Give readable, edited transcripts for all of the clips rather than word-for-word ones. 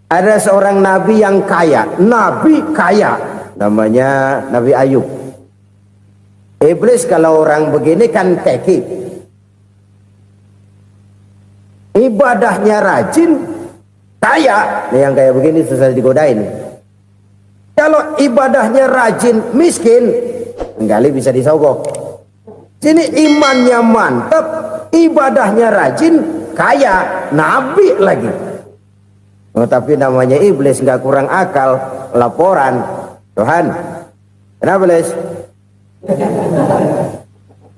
Ada seorang nabi yang kaya, nabi kaya, namanya Nabi Ayub. Iblis kalau orang begini kan keki, ibadahnya rajin, kaya. Nih yang kayak begini susah digodain. Kalau ibadahnya rajin, miskin, kali bisa disogok. Sini imannya mantap, ibadahnya rajin, kaya, nabi lagi. Oh, tapi namanya iblis, nggak kurang akal. Laporan, Tuhan, kenapa Les?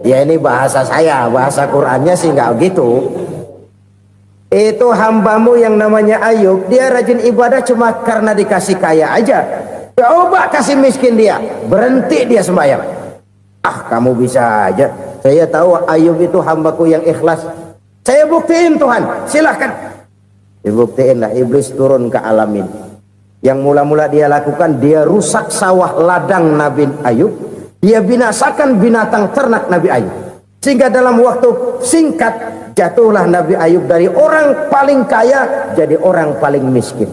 Ya ini bahasa saya, bahasa Qurannya sih nggak gitu. Itu hambamu yang namanya Ayub, dia rajin ibadah cuma karena dikasih kaya aja. Coba kasih miskin dia, berhenti dia sembahyang. Ah, kamu bisa aja. Saya tahu Ayub itu hambaku yang ikhlas. Saya buktiin Tuhan, silahkan. Dibuktiinlah, iblis turun ke alam ini. Yang mula-mula dia lakukan, dia rusak sawah ladang Nabi Ayub, dia binasakan binatang ternak Nabi Ayub, sehingga dalam waktu singkat jatuhlah Nabi Ayub dari orang paling kaya jadi orang paling miskin.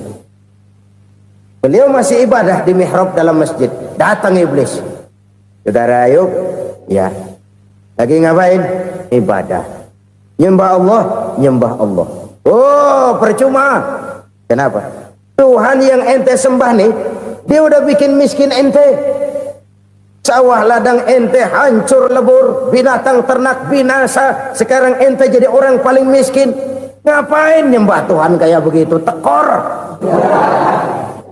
Beliau masih ibadah di mihrab dalam masjid, datang iblis. Saudara Ayub, ya, lagi ngapain? Ibadah, nyembah Allah, nyembah Allah. Oh, percuma. Kenapa? Tuhan yang ente sembah nih, dia udah bikin miskin ente. Sawah ladang ente hancur lebur, binatang ternak binasa. Sekarang ente jadi orang paling miskin. Ngapain nyembah Tuhan kayak begitu? Tekor.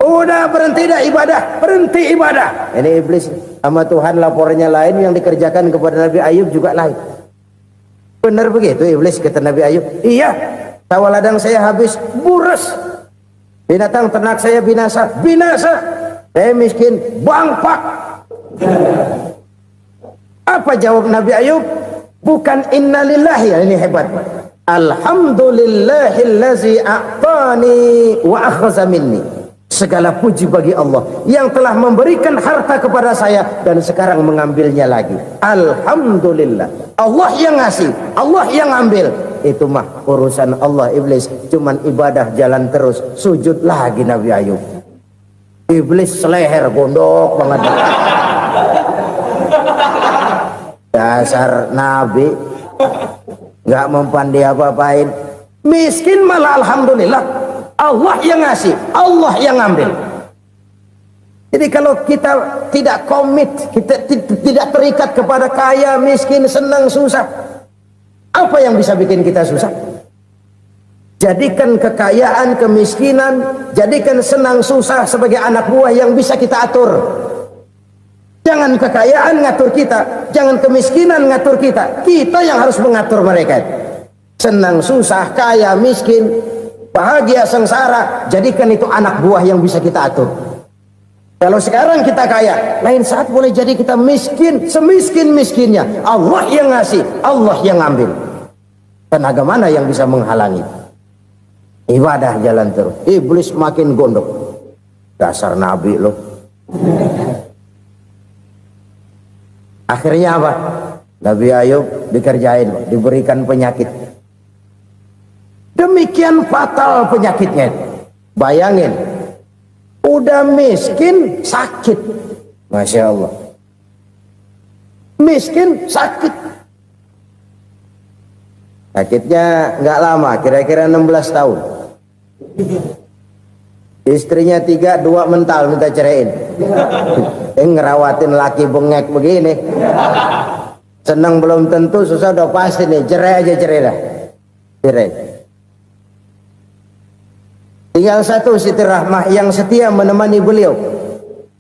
Udah berhenti dah ibadah, berhenti ibadah. Ini iblis sama Tuhan lapornya lain, yang dikerjakan kepada Nabi Ayub juga lain. Benar begitu iblis, kata Nabi Ayub. Iya. Sawah ladang saya habis, buras. Binatang ternak saya binasa, binasa. Saya miskin, bangpak. Apa jawab Nabi Ayub? Bukan innalillahi, ini hebat. Alhamdulillahillazi a'tani wa akhza minni. Segala puji bagi Allah yang telah memberikan harta kepada saya dan sekarang mengambilnya lagi. Alhamdulillah. Allah yang ngasih, Allah yang ambil. Itu mah urusan Allah. Iblis cuman ibadah jalan terus, sujud lagi Nabi Ayub. Iblis seleher gondok banget. Dasar Nabi nggak mempan dia apa-apain. Miskin malah alhamdulillah. Allah yang ngasih, Allah yang ambil. Jadi kalau kita tidak komit, kita tidak terikat kepada kaya, miskin, senang, susah, apa yang bisa bikin kita susah? Jadikan kekayaan, kemiskinan, jadikan senang, susah sebagai anak buah yang bisa kita atur. Jangan kekayaan ngatur kita, jangan kemiskinan ngatur kita. Kita yang harus mengatur mereka. Senang, susah, kaya, miskin, bahagia, sengsara, jadikan itu anak buah yang bisa kita atur. Kalau sekarang kita kaya, lain saat boleh jadi kita miskin, semiskin-miskinnya. Allah yang ngasih, Allah yang ambil. Tenaga mana yang bisa menghalangi? Ibadah jalan terus. Iblis makin gondok. Dasar Nabi loh. Akhirnya apa? Nabi Ayub dikerjain, diberikan penyakit. Demikian fatal penyakitnya. Bayangin, udah miskin sakit. Masya Allah. Miskin sakit. Sakitnya nggak lama, kira-kira 16 tahun. Istrinya 3, 2 mental minta ceraiin. Ngerawatin laki bengek begini. Senang belum tentu, susah udah pasti nih. Cerai aja, cerai dah. Cerai. Tinggal satu Siti Rahmah yang setia menemani beliau.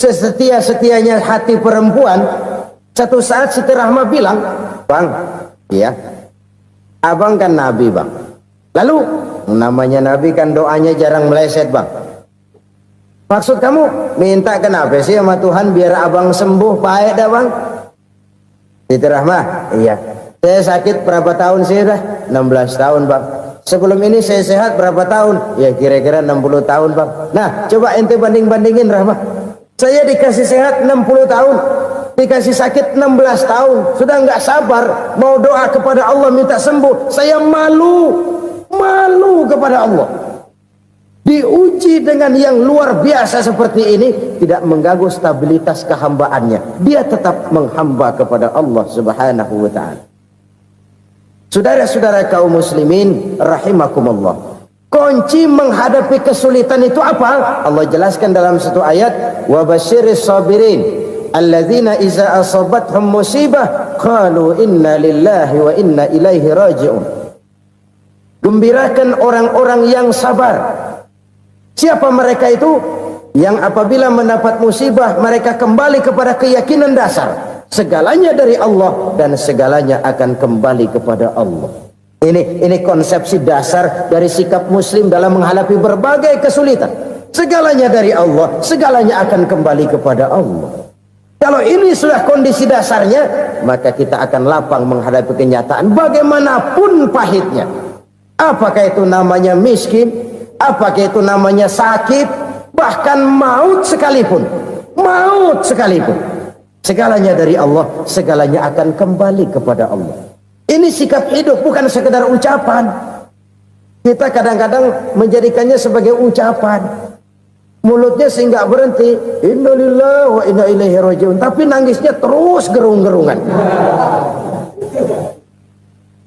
Sesetia-setianya hati perempuan. Satu saat Siti Rahmah bilang, "Bang, iya, abang kan Nabi, Bang. Lalu, namanya Nabi kan doanya jarang meleset, Bang. Maksud kamu minta kenapa sih sama Tuhan biar abang sembuh, baik dah, Bang?" Siti Rahmah, "Iya. Saya sakit berapa tahun sih dah?" 16 tahun, Bang. "Sebelum ini saya sehat berapa tahun?" "Ya kira-kira 60 tahun, Bang." "Nah, coba ente banding-bandingin, Rahmah. Saya dikasih sehat 60 tahun, dikasih sakit 16 tahun. Sudah nggak sabar mau doa kepada Allah minta sembuh. Saya malu kepada Allah. diuji dengan yang luar biasa seperti ini, tidak mengganggu stabilitas kehambaannya. Dia tetap menghamba kepada Allah Subhanahu wa ta'ala. Saudara-saudara kaum muslimin rahimakumullah, kunci menghadapi kesulitan itu apa? Allah jelaskan dalam satu ayat, wa basyiris sabirin alladzina iza asabathum musibah qalu inna lillahi wa inna ilaihi raji'un. Gembirakan orang-orang yang sabar. Siapa mereka itu? Yang apabila mendapat musibah mereka kembali kepada keyakinan dasar, segalanya dari Allah dan segalanya akan kembali kepada Allah. Ini konsepsi dasar dari sikap muslim dalam menghadapi berbagai kesulitan. Segalanya dari Allah, segalanya akan kembali kepada Allah. Kalau ini sudah kondisi dasarnya, maka kita akan lapang menghadapi kenyataan bagaimanapun pahitnya. Apakah itu namanya miskin, apakah itu namanya sakit, bahkan maut sekalipun. Maut sekalipun, segalanya dari Allah, segalanya akan kembali kepada Allah. Ini sikap hidup, bukan sekedar ucapan. Kita kadang-kadang menjadikannya sebagai ucapan. Mulutnya sehingga berhenti, innalillahi wa inna ilaihi raji'un, tapi nangisnya terus gerung-gerungan.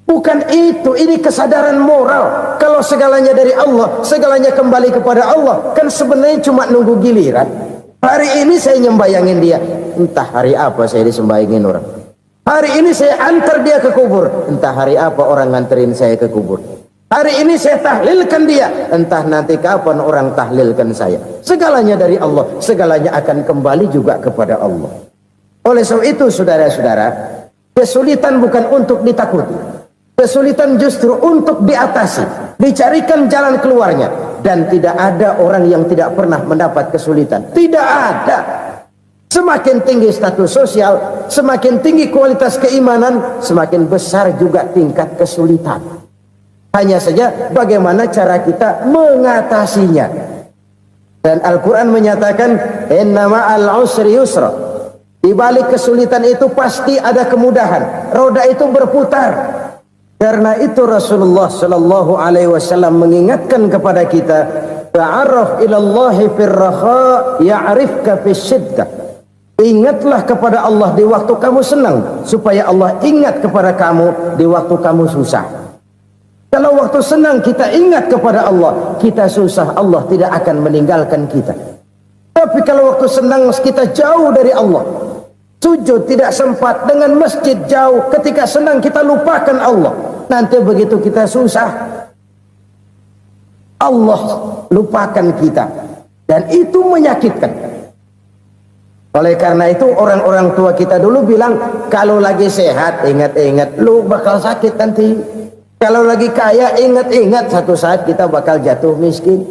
Bukan itu, ini kesadaran moral. Kalau segalanya dari Allah, segalanya kembali kepada Allah, kan sebenarnya cuma nunggu giliran. Hari ini saya nyembayangin dia, entah hari apa saya disembayangin orang. Hari ini saya antar dia ke kubur, entah hari apa orang nganterin saya ke kubur. Hari ini saya tahlilkan dia, entah nanti kapan orang tahlilkan saya. Segalanya dari Allah, segalanya akan kembali juga kepada Allah. Oleh sebab itu saudara-saudara, kesulitan bukan untuk ditakuti. Kesulitan justru untuk diatasi, dicarikan jalan keluarnya. Dan tidak ada orang yang tidak pernah mendapat kesulitan. Tidak ada. Semakin tinggi status sosial, semakin tinggi kualitas keimanan, semakin besar juga tingkat kesulitan. Hanya saja bagaimana cara kita mengatasinya. Dan Al-Quran menyatakan, inna ma'al usri yusra. Di balik kesulitan itu pasti ada kemudahan. Roda itu berputar. Karena itu Rasulullah sallallahu alaihi wasallam mengingatkan kepada kita, ta'arraf ilallahi fir raha ya'rifka fis syiddah. Ingatlah kepada Allah di waktu kamu senang, supaya Allah ingat kepada kamu di waktu kamu susah. Kalau waktu senang kita ingat kepada Allah, kita susah, Allah tidak akan meninggalkan kita. Tapi kalau waktu senang kita jauh dari Allah, sujud tidak sempat, dengan masjid jauh, ketika senang kita lupakan Allah. Nanti begitu kita susah, Allah lupakan kita. Dan itu menyakitkan. Oleh karena itu orang-orang tua kita dulu bilang, kalau lagi sehat ingat-ingat lu bakal sakit nanti. Kalau lagi kaya ingat-ingat satu saat kita bakal jatuh miskin.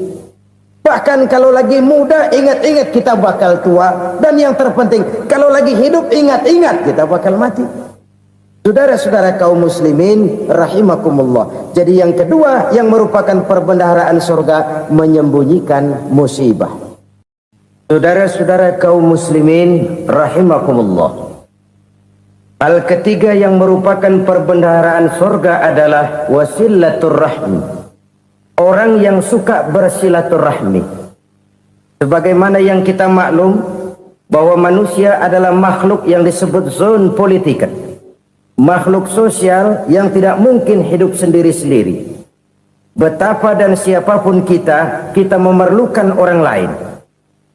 Bahkan kalau lagi muda ingat-ingat kita bakal tua. Dan yang terpenting, kalau lagi hidup ingat-ingat kita bakal mati. Saudara-saudara kaum muslimin rahimakumullah. Jadi yang kedua yang merupakan perbendaharaan surga, menyembunyikan musibah. Saudara-saudara kaum muslimin rahimakumullah. Hal ketiga yang merupakan perbendaharaan surga adalah wasilatur rahmi. Orang yang suka bersilaturahmi. Sebagaimana yang kita maklum bahwa manusia adalah makhluk yang disebut zon politika. Makhluk sosial yang tidak mungkin hidup sendiri-sendiri. Betapa dan siapapun kita memerlukan orang lain.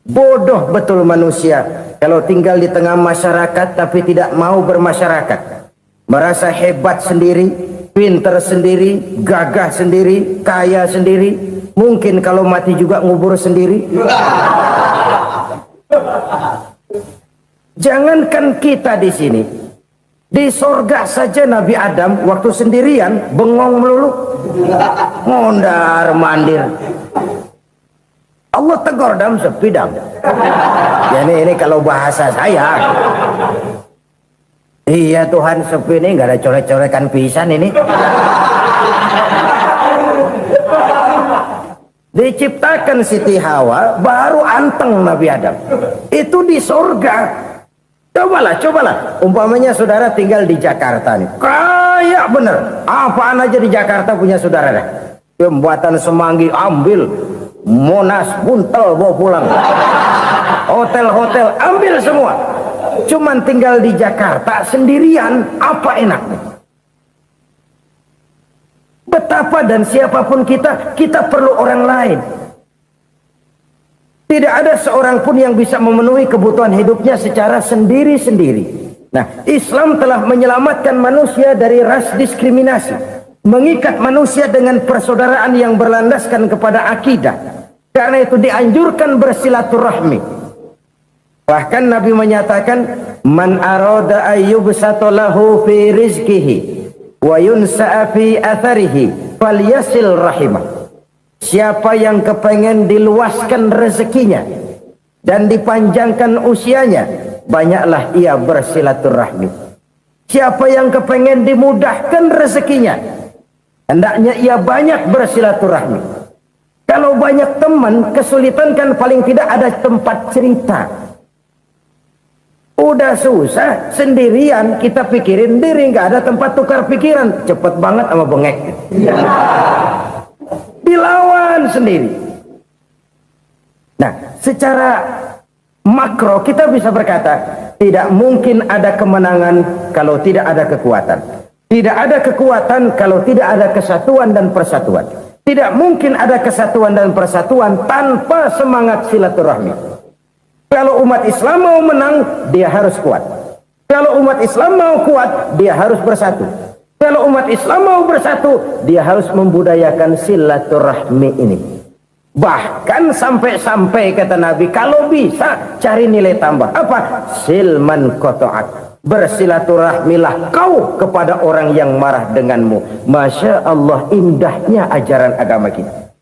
Bodoh betul manusia kalau tinggal di tengah masyarakat tapi tidak mau bermasyarakat. Merasa hebat sendiri, pinter sendiri, gagah sendiri, kaya sendiri. Mungkin kalau mati juga ngubur sendiri. Jangankan kita di sini, di sorga saja Nabi Adam waktu sendirian bengong melulu, mondar mandir. Allah tegur dam sepi dam. Ya ini kalau bahasa saya. Iya Tuhan sepi ini nggak ada coret-corekan pisan ini. Diciptakan Siti Hawa baru anteng Nabi Adam. Itu di sorga. Cobalah. Umpamanya saudara tinggal di Jakarta nih. Kayak bener. Apaan aja di Jakarta punya saudara dah. Pembuatan semanggi ambil. Monas, Buntel bawa pulang, hotel-hotel ambil semua. Cuman tinggal di Jakarta sendirian, apa enaknya? Betapa dan siapapun kita perlu orang lain. Tidak ada seorang pun yang bisa memenuhi kebutuhan hidupnya secara sendiri-sendiri. Nah, Islam telah menyelamatkan manusia dari ras diskriminasi, mengikat manusia dengan persaudaraan yang berlandaskan kepada akidah. Karena itu dianjurkan bersilaturahmi. Bahkan Nabi menyatakan, man arada ayyubsata lahu fi rizqihi wa yunsa'a fi atharihi falyasil rahimah. Siapa yang kepengen diluaskan rezekinya dan dipanjangkan usianya, banyaklah ia bersilaturahmi. Siapa yang kepengen dimudahkan rezekinya, hendaknya ia banyak bersilaturahmi. Kalau banyak teman, kesulitan kan paling tidak ada tempat cerita. Udah susah, sendirian kita pikirin diri, nggak ada tempat tukar pikiran. Cepet banget sama bengek. Dilawan sendiri. Nah, secara makro kita bisa berkata, tidak mungkin ada kemenangan kalau tidak ada kekuatan. Tidak ada kekuatan kalau tidak ada kesatuan dan persatuan. Tidak mungkin ada kesatuan dan persatuan tanpa semangat silaturahmi. Kalau umat Islam mau menang, dia harus kuat. Kalau umat Islam mau kuat, dia harus bersatu. Kalau umat Islam mau bersatu, dia harus membudayakan silaturahmi ini. Bahkan sampai-sampai kata Nabi, kalau bisa cari nilai tambah. Apa? Silman qata'ak. Bersilaturahmilah kau kepada orang yang marah denganmu. Masya Allah, indahnya ajaran agama kita.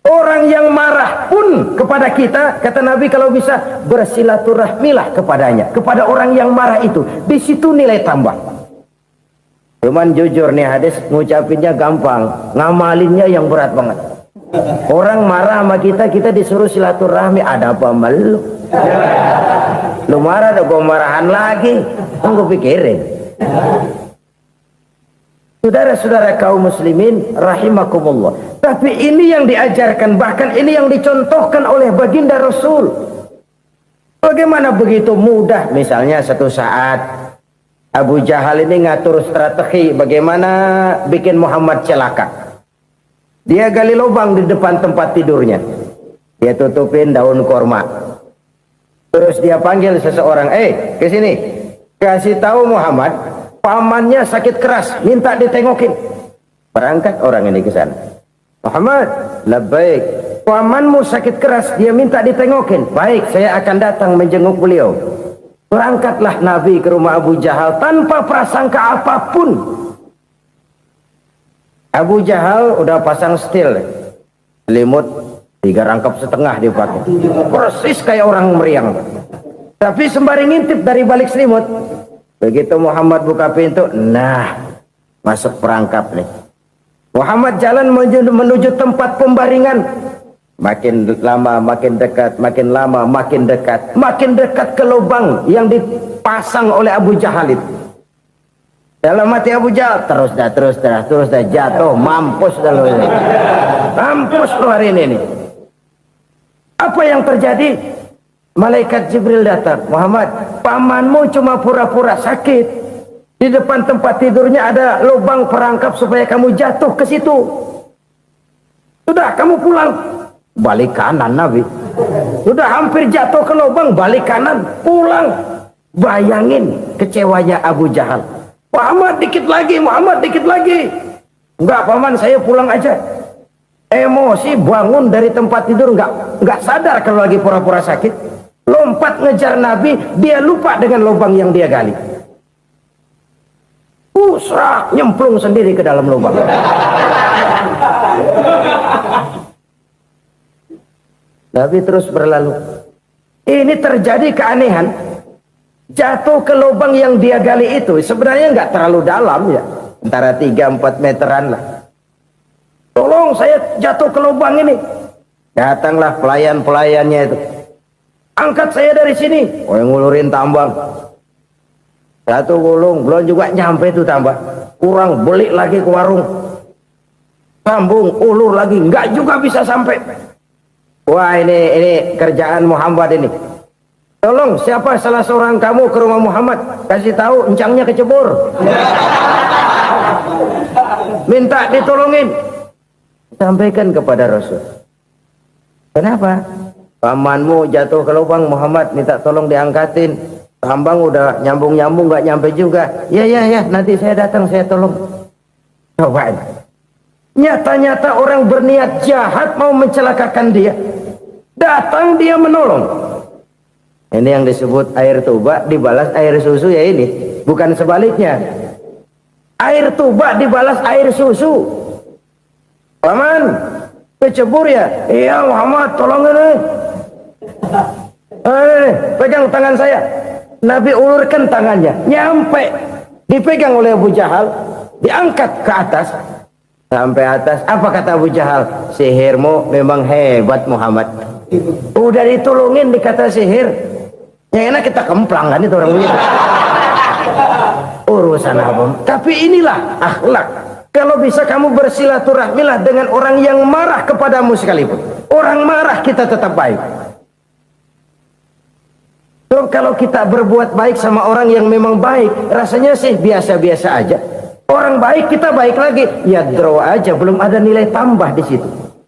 Orang yang marah pun kepada kita, kata Nabi, kalau bisa bersilaturahmilah kepadanya, kepada orang yang marah itu. Di situ nilai tambah. Cuman jujur nih hadis, ngucapinnya gampang, ngamalinnya yang berat banget. Orang marah sama kita disuruh silaturahmi, ada apa sama lu? Lu marah, ada gua marahan lagi. Tunggu pikirin. Saudara-saudara kaum muslimin rahimakumullah. Tapi ini yang diajarkan, bahkan ini yang dicontohkan oleh baginda Rasul. Bagaimana begitu mudah, misalnya satu saat Abu Jahal ini ngatur strategi bagaimana bikin Muhammad celaka. Dia gali lubang di depan tempat tidurnya. Dia tutupin daun korma. Terus dia panggil seseorang, ke sini. Kasih tahu Muhammad, pamannya sakit keras, minta ditengokin. Berangkat orang ini ke sana. Muhammad, labbaik. Pamanmu sakit keras, dia minta ditengokin. Baik, saya akan datang menjenguk beliau. Berangkatlah Nabi ke rumah Abu Jahal tanpa prasangka apapun. Abu Jahal udah pasang setil, selimut 3 rangkap setengah dipakai, persis kayak orang meriang. Tapi sembari ngintip dari balik selimut, begitu Muhammad buka pintu, nah masuk perangkap nih. Muhammad jalan menuju tempat pembaringan. Makin lama makin dekat, makin lama makin dekat, makin dekat ke lubang yang dipasang oleh Abu Jahal itu. Dalam hati Abu Jahal, terus dah jatuh, mampus dah lo ini. Mampus lo hari ini. Apa yang terjadi? Malaikat Jibril datang. Muhammad, pamanmu cuma pura-pura sakit. Di depan tempat tidurnya ada lubang perangkap supaya kamu jatuh ke situ. Sudah, kamu pulang. Balik kanan Nabi. Sudah hampir jatuh ke lubang, balik kanan, pulang. Bayangin kecewanya Abu Jahal. Muhammad dikit lagi, Muhammad dikit lagi. Enggak paman, saya pulang aja. Emosi bangun dari tempat tidur, enggak sadar kalau lagi pura-pura sakit. Lompat ngejar Nabi, dia lupa dengan lubang yang dia gali. Usrak, nyemplung sendiri ke dalam lubang. Nabi terus berlalu. Ini terjadi keanehan. Jatuh ke lubang yang dia gali itu sebenarnya nggak terlalu dalam ya, antara 3-4 meteran lah. Tolong saya jatuh ke lubang ini. Datanglah pelayan-pelayannya itu. Angkat saya dari sini. Oh, yang ngulurin tambang. Satu gulung, belum juga nyampe itu tambang. Kurang, beli lagi ke warung. Sambung, ulur lagi, nggak juga bisa sampai. Wah, ini kerjaan Muhammad ini. Tolong, siapa salah seorang kamu ke rumah Muhammad, kasih tahu encangnya kecebur. Minta ditolongin. Sampaikan kepada Rasul. Kenapa? Pamanmu jatuh ke lubang, Muhammad minta tolong diangkatin. Tambang udah nyambung-nyambung gak nyampe juga. Ya, nanti saya datang, saya tolong. Cobain. Nyata-nyata orang berniat jahat mau mencelakakan dia. Datang dia menolong. Ini yang disebut air tuba dibalas air susu ya ini. Bukan sebaliknya. Air tuba dibalas air susu. Paman, kecebur ya? Iya Muhammad, tolong ini. Pegang tangan saya. Nabi ulurkan tangannya. Nyampe. Dipegang oleh Abu Jahal. Diangkat ke atas. Sampai atas. Apa kata Abu Jahal? Sihirmu memang hebat Muhammad. Udah ditolongin dikata sihir. Yang enak kita kemplang kan itu orang begitu. Urusan apa? Tapi inilah akhlak. Kalau bisa kamu bersilaturahmilah dengan orang yang marah kepadamu sekalipun. Orang marah kita tetap baik. So, kalau kita berbuat baik sama orang yang memang baik, rasanya sih biasa-biasa aja. Orang baik kita baik lagi, ya draw aja, belum ada nilai tambah di situ.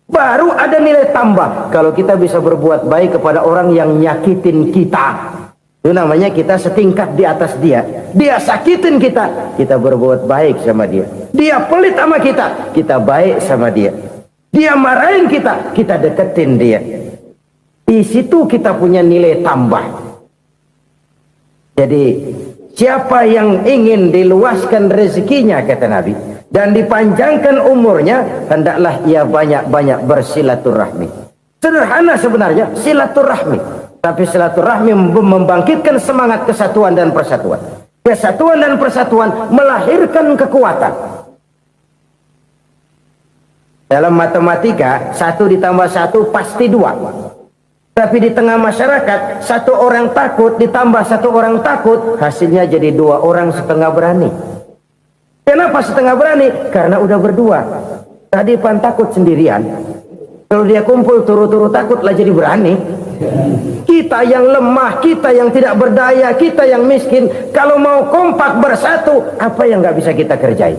Baru ada nilai tambah kalau kita bisa berbuat baik kepada orang yang nyakitin kita. Itu namanya kita setingkat di atas dia. Dia sakitin kita, kita berbuat baik sama dia. Dia pelit sama kita, kita baik sama dia. Dia marahin kita, kita deketin dia. Di situ kita punya nilai tambah. Jadi siapa yang ingin diluaskan rezekinya kata Nabi dan dipanjangkan umurnya, hendaklah ia banyak-banyak bersilaturahmi. Sederhana sebenarnya silaturahmi, tapi silaturahmi membangkitkan semangat kesatuan dan persatuan. Kesatuan dan persatuan melahirkan kekuatan. Dalam matematika 1 ditambah 1 pasti 2. Tapi di tengah masyarakat, 1 orang takut ditambah 1 orang takut, hasilnya jadi 2 orang setengah berani. Kenapa setengah berani? Karena udah berdua. Tadi pan takut sendirian. Kalau dia kumpul turu-turu takut lah jadi berani. Kita yang lemah, kita yang tidak berdaya, kita yang miskin, kalau mau kompak bersatu, apa yang nggak bisa kita kerjain?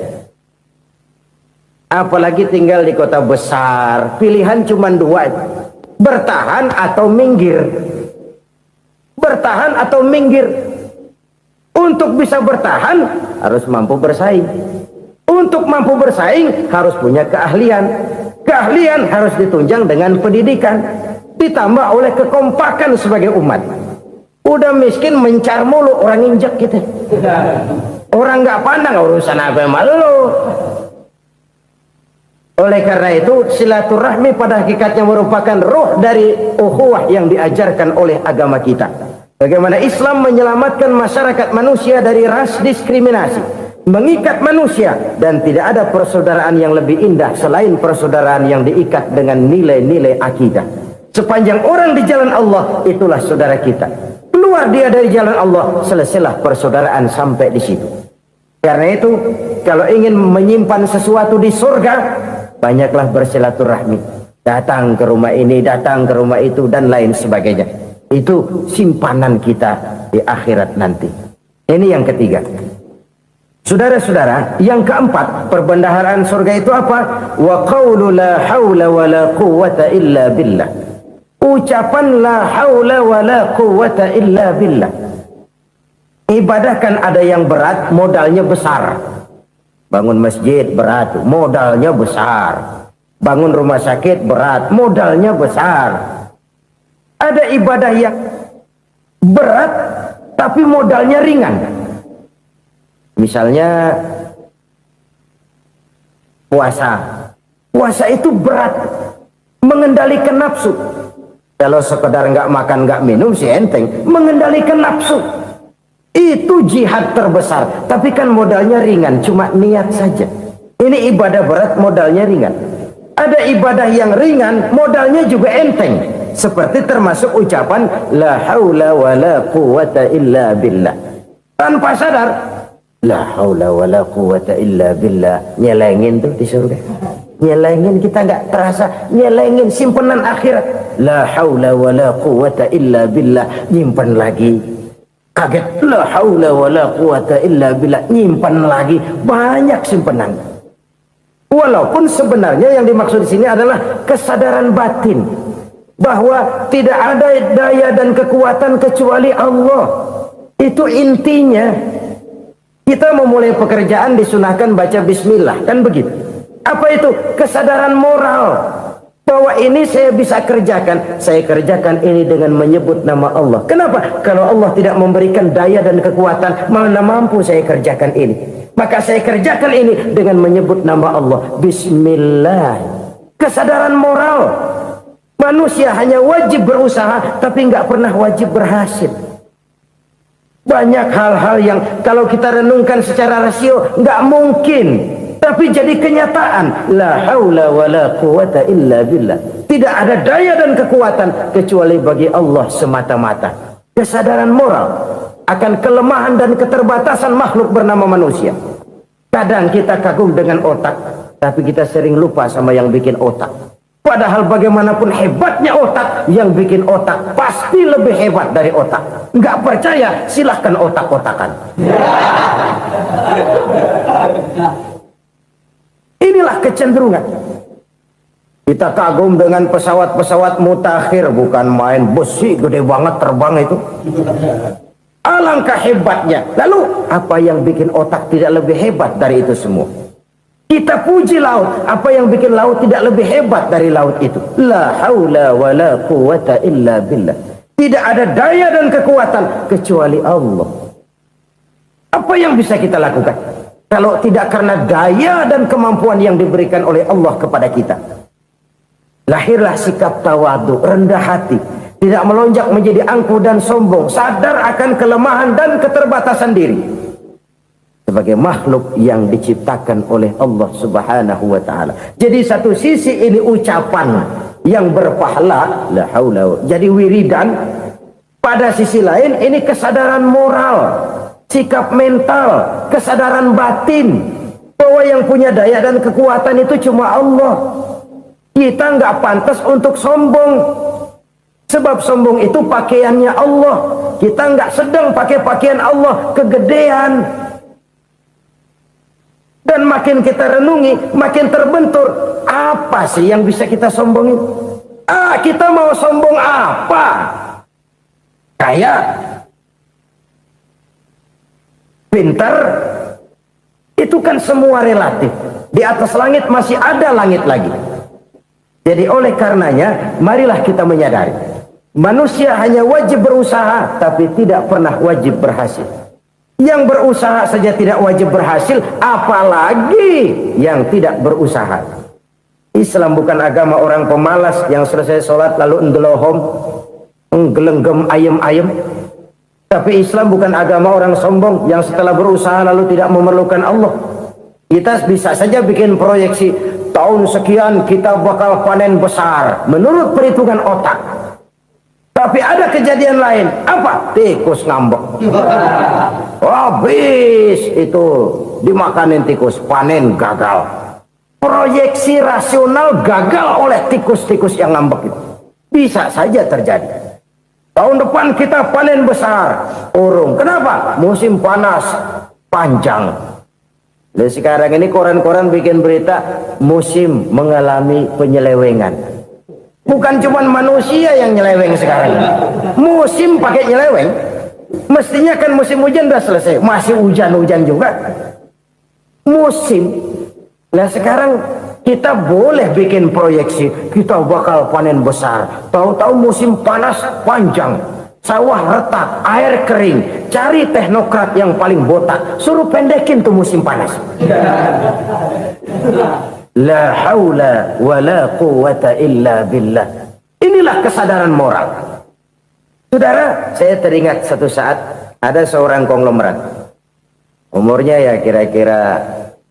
Apalagi tinggal di kota besar, pilihan cuma 2. Bertahan atau minggir. Bertahan atau minggir. Untuk bisa bertahan harus mampu bersaing. Untuk mampu bersaing harus punya keahlian. Keahlian harus ditunjang dengan pendidikan, ditambah oleh kekompakan sebagai umat. Udah miskin mencar mulu, orang injak gitu. Orang nggak pandang urusan apa yang malu. Oleh karena itu silaturahmi pada hakikatnya merupakan roh dari ukhuwah yang diajarkan oleh agama kita. Bagaimana Islam menyelamatkan masyarakat manusia dari ras diskriminasi, mengikat manusia, dan tidak ada persaudaraan yang lebih indah selain persaudaraan yang diikat dengan nilai-nilai akidah. Sepanjang orang di jalan Allah, itulah saudara kita. Keluar dia dari jalan Allah, selesailah persaudaraan sampai di situ. Karena itu, kalau ingin menyimpan sesuatu di surga, banyaklah bersilaturahmi. Datang ke rumah ini, datang ke rumah itu, dan lain sebagainya. Itu simpanan kita di akhirat nanti. Ini yang ketiga. Saudara-saudara, yang keempat, perbendaharaan surga itu apa? Wa qawlu la hawla wa la quwwata illa billah. Ucapan la hawla wa la quwwata illa billah. Ibadah kan ada yang berat, modalnya besar. Bangun masjid berat, modalnya besar. Bangun rumah sakit berat, modalnya besar. Ada ibadah yang berat tapi modalnya ringan. Misalnya puasa. Puasa itu berat, mengendalikan nafsu. Kalau sekedar nggak makan nggak minum sih enteng, mengendalikan nafsu. Itu jihad terbesar, tapi kan modalnya ringan, cuma niat saja. Ini ibadah berat, modalnya ringan. Ada ibadah yang ringan, modalnya juga enteng. Seperti termasuk ucapan la haula wa la quwwata illa billah. Tanpa sadar, la haula wa la quwwata illa billah, nyelengin tuh di surga. Nyelengin kita nggak terasa, nyelengin simpenan akhirat. La haula wala quwata illa billah, nyimpen lagi. Kaget, la haula wala quwata illa billah, nyimpen lagi. Banyak simpenan. Walaupun sebenarnya yang dimaksud di sini adalah kesadaran batin bahwa tidak ada daya dan kekuatan kecuali Allah. Itu intinya. Kita memulai pekerjaan disunahkan baca bismillah, kan begitu. Apa itu? Kesadaran moral bahwa ini saya bisa kerjakan. Saya kerjakan ini dengan menyebut nama Allah. Kenapa? Kalau Allah tidak memberikan daya dan kekuatan, mana mampu saya kerjakan ini. Maka saya kerjakan ini dengan menyebut nama Allah. Bismillah. Kesadaran moral. Manusia hanya wajib berusaha, tapi nggak pernah wajib berhasil. Banyak hal-hal yang kalau kita renungkan secara rasio nggak mungkin, tapi jadi kenyataan. La haula wala quwata illa billah. Tidak ada daya dan kekuatan kecuali bagi Allah semata-mata. Kesadaran moral akan kelemahan dan keterbatasan makhluk bernama manusia. Kadang kita kagum dengan otak, tapi kita sering lupa sama yang bikin otak. Padahal bagaimanapun hebatnya otak, yang bikin otak pasti lebih hebat dari otak. Nggak percaya, silahkan otak-otakan. Inilah kecenderungan. Kita kagum dengan pesawat-pesawat mutakhir, bukan main, besi gede banget terbang itu. Alangkah hebatnya. Lalu apa yang bikin otak tidak lebih hebat dari itu semua? Kita puji laut, apa yang bikin laut tidak lebih hebat dari laut itu? La haula wala quwata illa billah. Tidak ada daya dan kekuatan kecuali Allah. Apa yang bisa kita lakukan kalau tidak karena daya dan kemampuan yang diberikan oleh Allah kepada kita? Lahirlah sikap tawadu, rendah hati, tidak melonjak menjadi angkuh dan sombong, sadar akan kelemahan dan keterbatasan diri sebagai makhluk yang diciptakan oleh Allah Subhanahu wa taala. Jadi satu sisi ini ucapan yang berpahala, la haula, jadi wiridan. Pada sisi lain ini kesadaran moral, sikap mental, kesadaran batin bahwa yang punya daya dan kekuatan itu cuma Allah. Kita nggak pantas untuk sombong, sebab sombong itu pakaiannya Allah. Kita nggak sedang pakai pakaian Allah, kegedean. Dan makin kita renungi, makin terbentur. Apa sih yang bisa kita sombongin? Kita mau sombong apa? Kaya, pintar, itu kan semua relatif. Di atas langit masih ada langit lagi. Jadi oleh karenanya, marilah kita menyadari, manusia hanya wajib berusaha, tapi tidak pernah wajib berhasil. Yang berusaha saja tidak wajib berhasil, apalagi yang tidak berusaha. Islam bukan agama orang pemalas yang selesai sholat lalu ngelohom, nggelenggem ayem-ayem. Tapi Islam bukan agama orang sombong yang setelah berusaha lalu tidak memerlukan Allah. Kita bisa saja bikin proyeksi, tahun sekian kita bakal panen besar menurut perhitungan otak. Tapi ada kejadian lain. Apa? Tikus ngambek. Habis itu dimakanin tikus, panen gagal. Proyeksi rasional gagal oleh tikus-tikus yang ngambek itu. Bisa saja terjadi. Tahun depan kita panen besar, urung. Kenapa? Musim panas panjang. Dan sekarang ini koran-koran bikin berita musim mengalami penyelewengan. Bukan cuma manusia yang nyeleweng sekarang. Musim pakai nyeleweng. Mestinya kan musim hujan udah selesai, masih hujan-hujan juga. Musim. Nah sekarang kita boleh bikin proyeksi, kita bakal panen besar. Tahu-tahu musim panas panjang, sawah retak, air kering. Cari teknokrat yang paling botak, suruh pendekin tuh musim panas. La haula wala quwata illa billah. Inilah kesadaran moral. Saudara, saya teringat satu saat ada seorang konglomerat. Umurnya ya kira-kira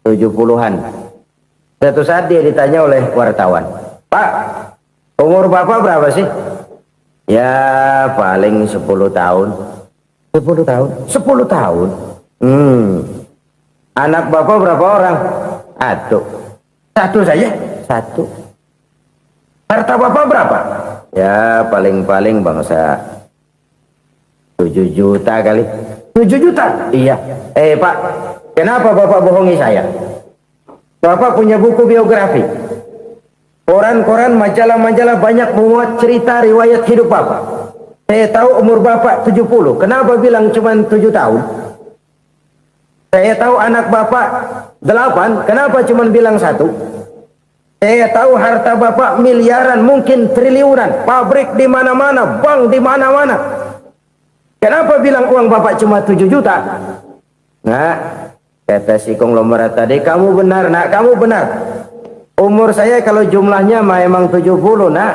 70-an. Satu saat dia ditanya oleh wartawan, "Pak, umur Bapak berapa sih?" "Ya, paling 10 tahun." 10 tahun? 10 tahun? Anak Bapak berapa orang? Aduh. Satu saja? Satu. Harta bapak berapa? Ya paling-paling bangsa 7 juta kali. 7 juta? Iya. Pak, kenapa bapak bohongi saya? Bapak punya buku biografi, koran-koran, majalah-majalah banyak memuat cerita riwayat hidup bapak. Saya tahu umur bapak 70. Kenapa bilang cuma 7 tahun? Saya tahu anak bapak 8. Kenapa cuma bilang 1? Saya tahu harta bapak miliaran, mungkin triliunan, pabrik di mana-mana, bank di mana-mana. Kenapa bilang uang bapak cuma 7 juta? Nah, kata si konglomerat tadi, kamu benar nak, kamu benar. Umur saya kalau jumlahnya memang 70 nak.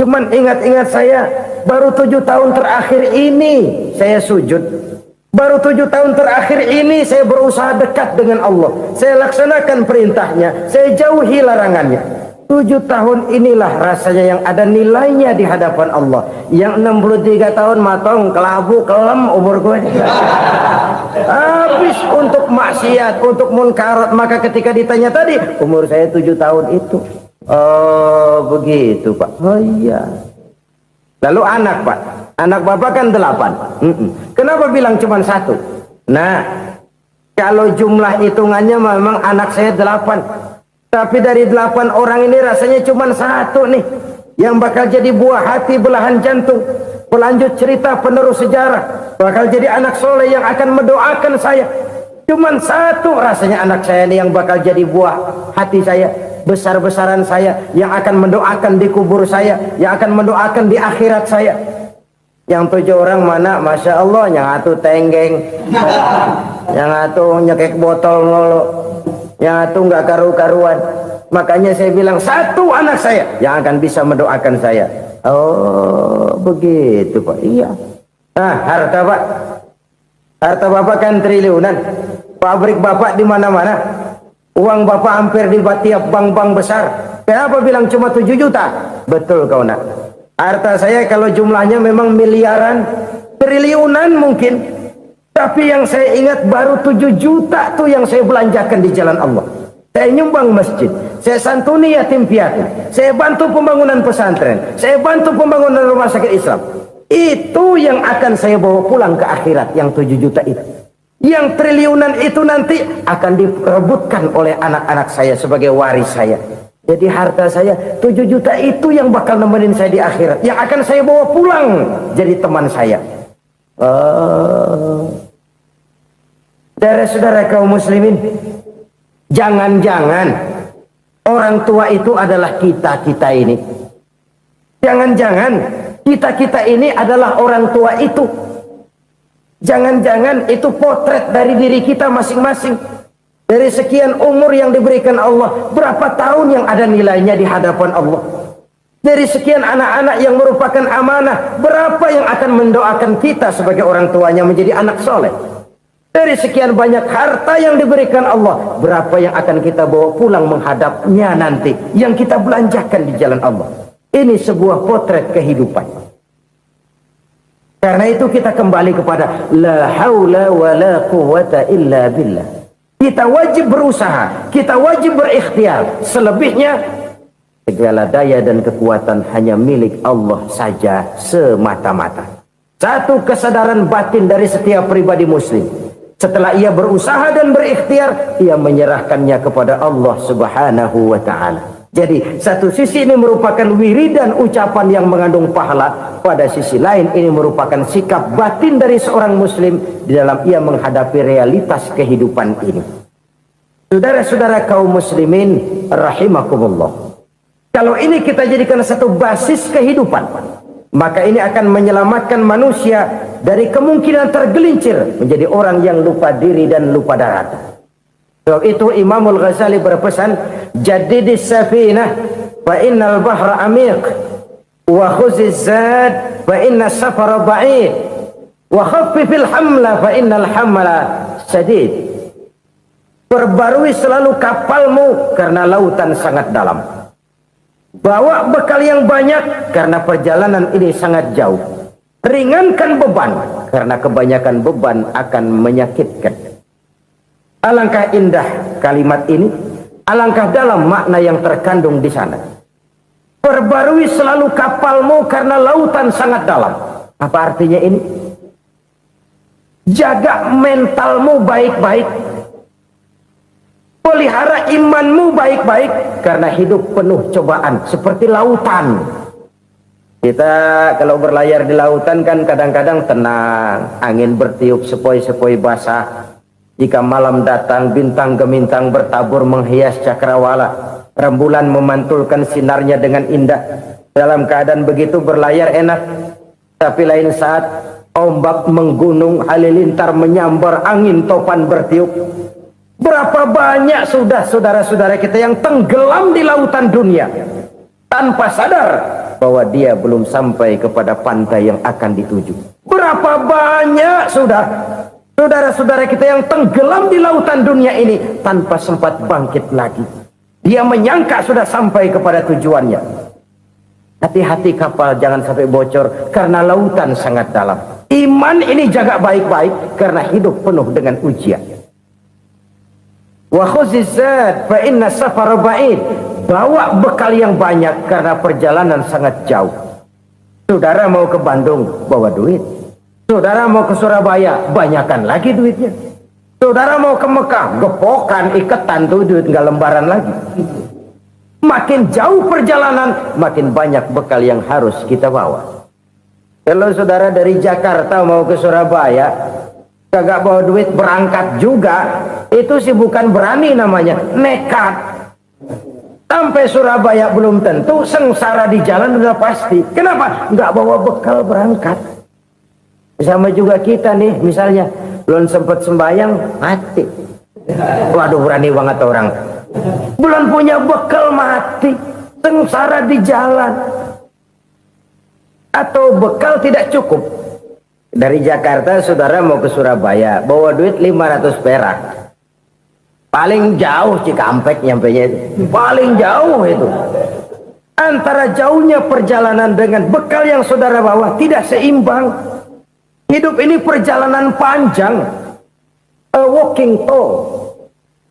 Cuman ingat-ingat saya, baru 7 tahun terakhir ini saya sujud. Baru 7 tahun terakhir ini saya berusaha dekat dengan Allah. Saya laksanakan perintahnya, saya jauhi larangannya. 7 tahun inilah rasanya yang ada nilainya di hadapan Allah. Yang 63 tahun matong, kelabu, kelem umur gue. Habis untuk maksiat, untuk munkarat. Maka ketika ditanya tadi, umur saya 7 tahun itu. Oh begitu Pak. Oh iya. Lalu anak Pak, anak bapak kan 8. Kenapa bilang cuma 1? Nah, kalau jumlah hitungannya memang anak saya 8. Tapi dari 8 orang ini rasanya cuma 1 nih yang bakal jadi buah hati, belahan jantung, pelanjut cerita, penerus sejarah, bakal jadi anak soleh yang akan mendoakan saya. Cuma 1 rasanya anak saya ini yang bakal jadi buah hati saya, besar-besaran saya, yang akan mendoakan di kubur saya, yang akan mendoakan di akhirat saya. Yang 7 orang mana? Masya Allah, yang satu tenggeng, yang satu nyekek botol ngolo, yang satu nggak karu-karuan. Makanya saya bilang 1 anak saya yang akan bisa mendoakan saya. Oh begitu Pak. Iya. Nah harta Pak, harta bapak kan triliunan, pabrik bapak di mana-mana, uang bapak hampir di tiap bank-bank besar. Kenapa bilang cuma 7 juta? Betul kau nak. Harta saya kalau jumlahnya memang miliaran, triliunan mungkin. Tapi yang saya ingat baru 7 juta tuh yang saya belanjakan di jalan Allah. Saya nyumbang masjid, saya santuni yatim piatu, saya bantu pembangunan pesantren, saya bantu pembangunan rumah sakit Islam. Itu yang akan saya bawa pulang ke akhirat, yang 7 juta itu. Yang triliunan itu nanti akan diperebutkan oleh anak-anak saya sebagai waris saya. Jadi harta saya 7 juta itu yang bakal nemenin saya di akhirat, yang akan saya bawa pulang jadi teman saya. Saudara-saudara kaum muslimin, jangan-jangan orang tua itu adalah kita-kita ini. Jangan-jangan kita-kita ini adalah orang tua itu. Jangan-jangan itu potret dari diri kita masing-masing. Dari sekian umur yang diberikan Allah, berapa tahun yang ada nilainya di hadapan Allah? Dari sekian anak-anak yang merupakan amanah, berapa yang akan mendoakan kita sebagai orang tuanya menjadi anak soleh? Dari sekian banyak harta yang diberikan Allah, berapa yang akan kita bawa pulang menghadapnya nanti, yang kita belanjakan di jalan Allah? Ini sebuah potret kehidupan. Karena itu kita kembali kepada la haula wa la quwwata illa billah. Kita wajib berusaha, kita wajib berikhtiar. Selebihnya segala daya dan kekuatan hanya milik Allah saja semata-mata. Satu kesadaran batin dari setiap pribadi muslim. Setelah ia berusaha dan berikhtiar, ia menyerahkannya kepada Allah Subhanahu wa ta'ala. Jadi satu sisi ini merupakan wiridan ucapan yang mengandung pahala, pada sisi lain ini merupakan sikap batin dari seorang muslim di dalam ia menghadapi realitas kehidupan ini. Saudara-saudara kaum muslimin rahimakumullah, kalau ini kita jadikan satu basis kehidupan, maka ini akan menyelamatkan manusia dari kemungkinan tergelincir menjadi orang yang lupa diri dan lupa darat. Sebab itu Imamul Ghazali berpesan, jadidis safinah fa innal bahra amiq wa khuziz zad fa inna safara ba'id wa khaffifil hamla fa innal hamla sadid. Perbarui selalu kapalmu karena lautan sangat dalam. Bawa bekal yang banyak karena perjalanan ini sangat jauh. Ringankan beban karena kebanyakan beban akan menyakitkan. Alangkah indah kalimat ini, Alangkah dalam makna yang terkandung di sana. Perbarui selalu kapalmu karena lautan sangat dalam. Apa artinya ini? Jaga mentalmu baik-baik. Pelihara imanmu baik-baik karena hidup penuh cobaan seperti lautan. Kita kalau berlayar di lautan kan kadang-kadang tenang, angin bertiup sepoi-sepoi basah. Jika malam datang, bintang gemintang bertabur menghias cakrawala. Rembulan memantulkan sinarnya dengan indah. Dalam keadaan begitu berlayar enak. Tapi lain saat ombak menggunung, halilintar menyambar, angin topan bertiup. Berapa banyak sudah saudara-saudara kita yang tenggelam di lautan dunia tanpa sadar bahwa dia belum sampai kepada pantai yang akan dituju. Berapa banyak sudah saudara-saudara kita yang tenggelam di lautan dunia ini tanpa sempat bangkit lagi. Dia menyangka sudah sampai kepada tujuannya. Hati-hati kapal jangan sampai bocor karena lautan sangat dalam. Iman ini jaga baik-baik karena hidup penuh dengan ujian. Wa khuzizat fa inna safara ba'id. Bawa bekal yang banyak karena perjalanan sangat jauh. Saudara mau ke Bandung, bawa duit. Saudara mau ke Surabaya, banyakan lagi duitnya. Saudara mau ke Mekah, gepokan, iketan tuh duit, nggak lembaran lagi. Makin jauh perjalanan, makin banyak bekal yang harus kita bawa. Kalau saudara dari Jakarta mau ke Surabaya, kagak bawa duit berangkat juga, itu sih bukan berani namanya, nekat. Sampai Surabaya belum tentu, sengsara di jalan udah pasti. Kenapa? Nggak bawa bekal berangkat. Sama juga kita nih, misalnya belum sempat sembahyang, mati. Waduh, berani banget orang. Belum punya bekal, mati. Sengsara di jalan. Atau bekal tidak cukup. Dari Jakarta saudara mau ke Surabaya, bawa duit 500 perak. Paling jauh Cikampek nyampenya itu. Paling jauh itu. Antara jauhnya perjalanan dengan bekal yang saudara bawa tidak seimbang. Hidup ini perjalanan panjang, a walking tour.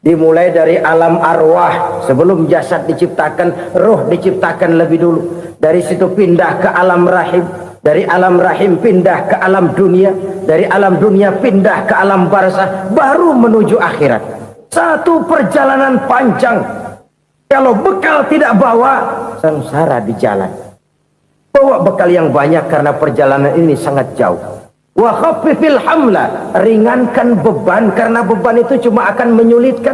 Dimulai dari alam arwah, sebelum jasad diciptakan, roh diciptakan lebih dulu. Dari situ pindah ke alam rahim, dari alam rahim pindah ke alam dunia, dari alam dunia pindah ke alam barzah, baru menuju akhirat. Satu perjalanan panjang. Kalau bekal tidak bawa, sengsara di jalan. Bawa bekal yang banyak karena perjalanan ini sangat jauh. Wa khaffifil hamla, ringankan beban karena beban itu cuma akan menyulitkan.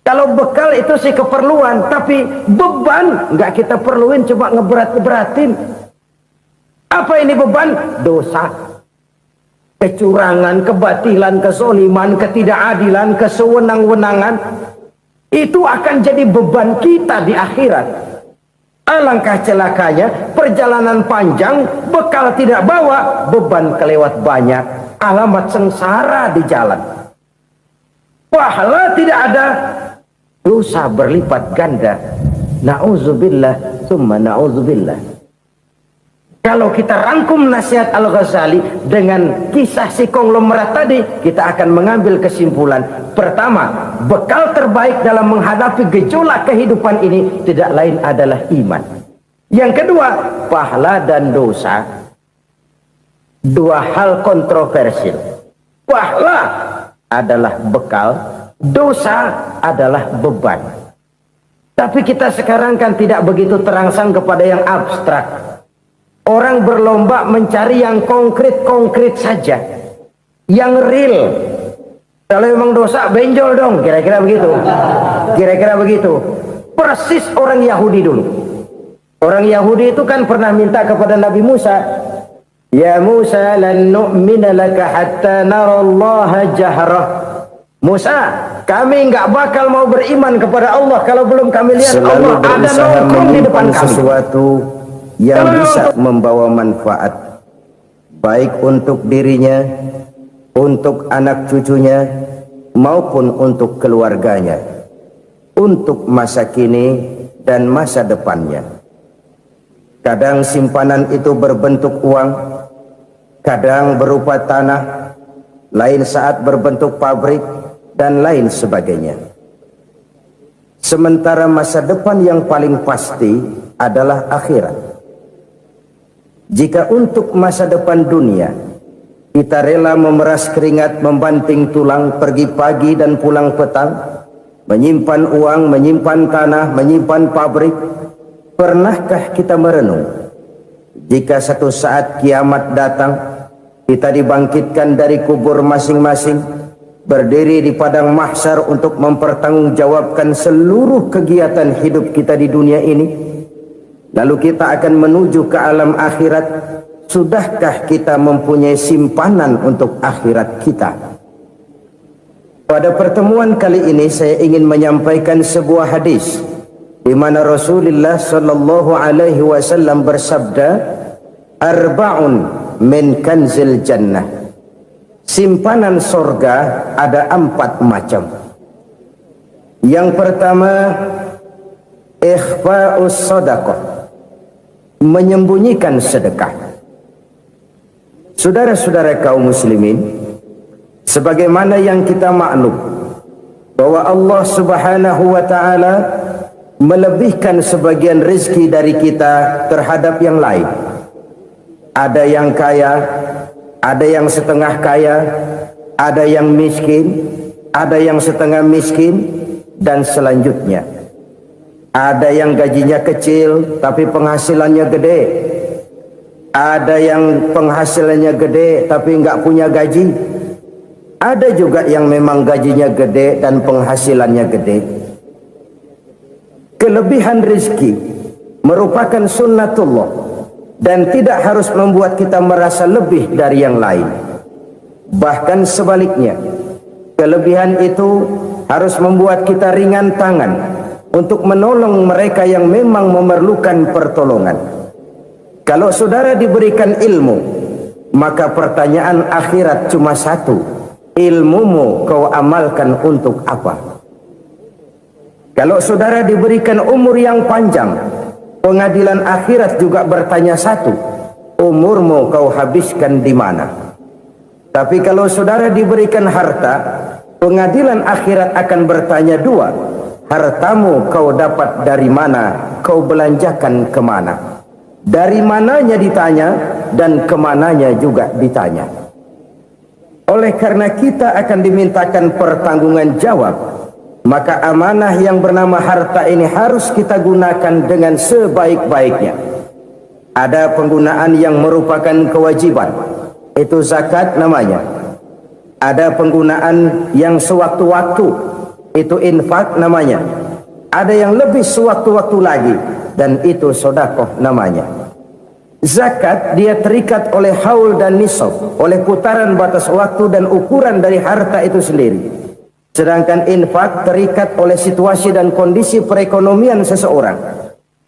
Kalau bekal itu sih keperluan, tapi beban nggak kita perluin, cuma ngeberat-beratin. Apa ini beban? Dosa, kecurangan, kebatilan, kesoliman, ketidakadilan, kesewenang-wenangan. Itu akan jadi beban kita di akhirat. Alangkah celakanya, perjalanan panjang, bekal tidak bawa, beban kelewat banyak, alamat sengsara di jalan. Pahala tidak ada, dosa berlipat ganda. Na'udzubillah, summa na'udzubillah. Kalau kita rangkum nasihat Al-Ghazali dengan kisah si konglomerat tadi, kita akan mengambil kesimpulan. Pertama, bekal terbaik dalam menghadapi gejolak kehidupan ini tidak lain adalah iman. Yang kedua, pahala dan dosa. Dua hal kontroversial. Pahala adalah bekal, dosa adalah beban. Tapi kita sekarang kan tidak begitu terangsang kepada yang abstrak. Orang berlomba mencari yang konkret-konkret saja, yang real. Kalau memang dosa, benjol dong, kira-kira begitu. Kira-kira begitu. Persis orang Yahudi dulu. Orang Yahudi itu kan pernah minta kepada Nabi Musa, Ya Musa, lan nu'mina laka hatta narallaha jahrah. Musa, kami nggak bakal mau beriman kepada Allah kalau belum kami lihat Allah ada nongkrong di depan kami. Sesuatu yang bisa membawa manfaat baik untuk dirinya, untuk anak cucunya, maupun untuk keluarganya, untuk masa kini dan masa depannya. Kadang simpanan itu berbentuk uang, kadang berupa tanah, lain saat berbentuk pabrik, dan lain sebagainya. sementara masa depan yang paling pasti adalah akhirat. Jika untuk masa depan dunia kita rela memeras keringat, membanting tulang, pergi pagi dan pulang petang, menyimpan uang, menyimpan tanah, menyimpan pabrik, pernahkah kita merenung jika satu saat kiamat datang, kita dibangkitkan dari kubur masing-masing, berdiri di padang mahsyar untuk mempertanggungjawabkan seluruh kegiatan hidup kita di dunia ini, lalu kita akan menuju ke alam akhirat. Sudahkah kita mempunyai simpanan untuk akhirat kita? Pada pertemuan kali ini saya ingin menyampaikan sebuah hadis di mana Rasulullah sallallahu alaihi wasallam bersabda, "Arba'un min kanzil jannah." Simpanan sorga ada 4 macam. Yang pertama, ikhfa'us sadaqah, menyembunyikan sedekah. Saudara-saudara kaum muslimin, sebagaimana yang kita maklum bahwa Allah Subhanahu wa taala melebihkan sebagian rezeki dari kita terhadap yang lain. Ada yang kaya, ada yang setengah kaya, ada yang miskin, ada yang setengah miskin, dan selanjutnya. Ada yang gajinya kecil tapi penghasilannya gede. Ada yang penghasilannya gede tapi nggak punya gaji. Ada juga yang memang gajinya gede dan penghasilannya gede. Kelebihan rezeki merupakan sunnatullah dan tidak harus membuat kita merasa lebih dari yang lain. Bahkan sebaliknya, kelebihan itu harus membuat kita ringan tangan untuk menolong mereka yang memang memerlukan pertolongan. Kalau saudara diberikan ilmu, maka pertanyaan akhirat cuma satu: ilmumu kau amalkan untuk apa? Kalau saudara diberikan umur yang panjang, pengadilan akhirat juga bertanya satu: umurmu kau habiskan di mana? Tapi kalau saudara diberikan harta, pengadilan akhirat akan bertanya dua: hartamu kau dapat dari mana? Kau belanjakan kemana? Dari mananya ditanya, dan kemananya juga ditanya. Oleh karena kita akan dimintakan pertanggungan jawab, maka amanah yang bernama harta ini harus kita gunakan dengan sebaik-baiknya. Ada penggunaan yang merupakan kewajiban, itu zakat namanya. Ada penggunaan yang sewaktu-waktu, itu infak namanya. Ada yang lebih sewaktu-waktu lagi, dan itu sedekah namanya. Zakat dia terikat oleh haul dan nisab, oleh putaran batas waktu dan ukuran dari harta itu sendiri. Sedangkan infak terikat oleh situasi dan kondisi perekonomian seseorang.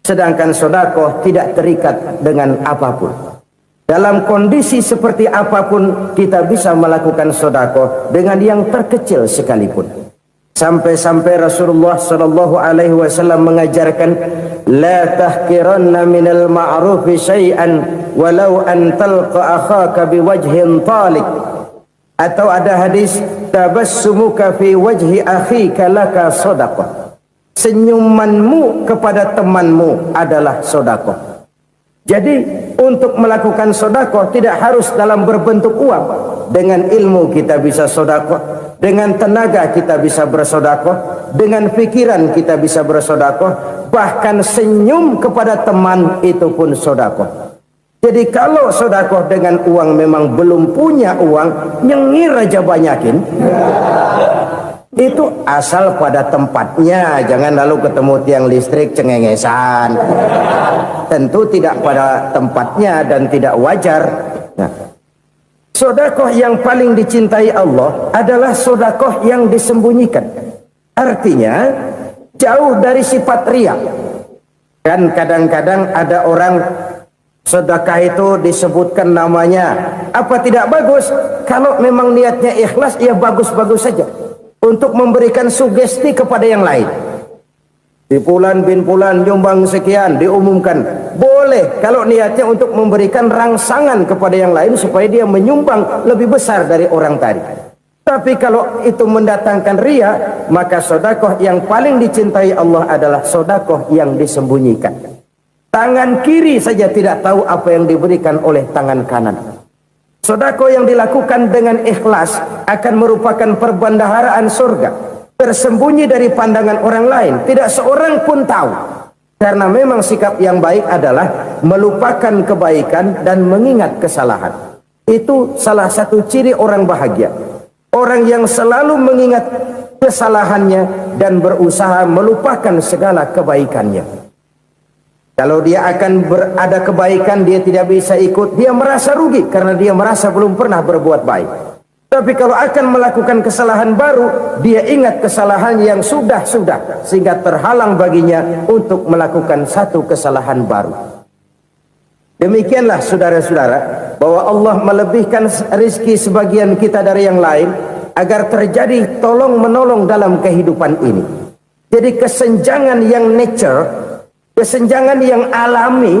Sedangkan sedekah tidak terikat dengan apapun. Dalam kondisi seperti apapun kita bisa melakukan sedekah dengan yang terkecil sekalipun. Sampai-sampai Rasulullah sallallahu alaihi wasallam mengajarkan, la tahqiranna minal ma'rufi syai'an walau an talqa akhaka biwajhin talik. Atau ada hadis, tabassumuka fi wajhi akhika laka shadaqah. Senyumanmu kepada temanmu adalah sedekah. Jadi untuk melakukan sedekah tidak harus dalam berbentuk uang. Dengan ilmu kita bisa sedekah, dengan tenaga kita bisa bersedekah, dengan pikiran kita bisa bersedekah, bahkan senyum kepada teman itu pun sedekah. Jadi kalau sedekah dengan uang memang belum punya uang, nyengir aja banyakin. Itu asal pada tempatnya, jangan lalu ketemu tiang listrik cengengesan. Tentu tidak pada tempatnya dan tidak wajar. Nah, sedekah yang paling dicintai Allah adalah sedekah yang disembunyikan. Artinya jauh dari sifat riya. Kan kadang-kadang ada orang sedekah itu disebutkan namanya. Apa tidak bagus? Kalau memang niatnya ikhlas, ya bagus-bagus saja. Untuk memberikan sugesti kepada yang lain. Di Fulan bin Fulan nyumbang sekian, diumumkan. Boleh kalau niatnya untuk memberikan rangsangan kepada yang lain supaya dia menyumbang lebih besar dari orang tadi. Tapi kalau itu mendatangkan ria, maka sodakoh yang paling dicintai Allah adalah sodakoh yang disembunyikan. Tangan kiri saja tidak tahu apa yang diberikan oleh tangan kanan. Sodakoh yang dilakukan dengan ikhlas akan merupakan perbendaharaan surga, tersembunyi dari pandangan orang lain, tidak seorang pun tahu. Karena memang sikap yang baik adalah melupakan kebaikan dan mengingat kesalahan. Itu salah satu ciri orang bahagia. Orang yang selalu mengingat kesalahannya dan berusaha melupakan segala kebaikannya. Kalau dia akan berada kebaikan, dia tidak bisa ikut, dia merasa rugi karena dia merasa belum pernah berbuat baik. Tapi kalau akan melakukan kesalahan baru, dia ingat kesalahan yang sudah-sudah, sehingga terhalang baginya untuk melakukan satu kesalahan baru. Demikianlah saudara-saudara, bahwa Allah melebihkan rizki sebagian kita dari yang lain, agar terjadi tolong-menolong dalam kehidupan ini. Jadi kesenjangan yang nature, kesenjangan yang alami,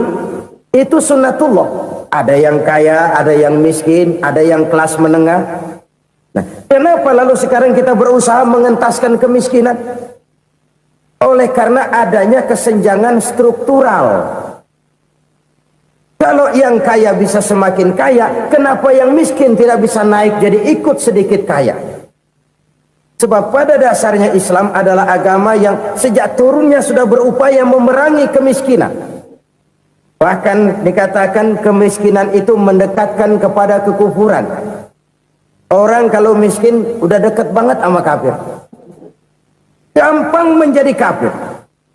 itu sunnatullah. Ada yang kaya, ada yang miskin, ada yang kelas menengah. Nah, kenapa lalu sekarang kita berusaha mengentaskan kemiskinan? Oleh karena adanya kesenjangan struktural. Kalau yang kaya bisa semakin kaya, kenapa yang miskin tidak bisa naik jadi ikut sedikit kaya? Sebab pada dasarnya Islam adalah agama yang sejak turunnya sudah berupaya memerangi kemiskinan. Bahkan dikatakan kemiskinan itu mendekatkan kepada kekufuran. Orang kalau miskin udah dekat banget sama kafir. Gampang menjadi kafir.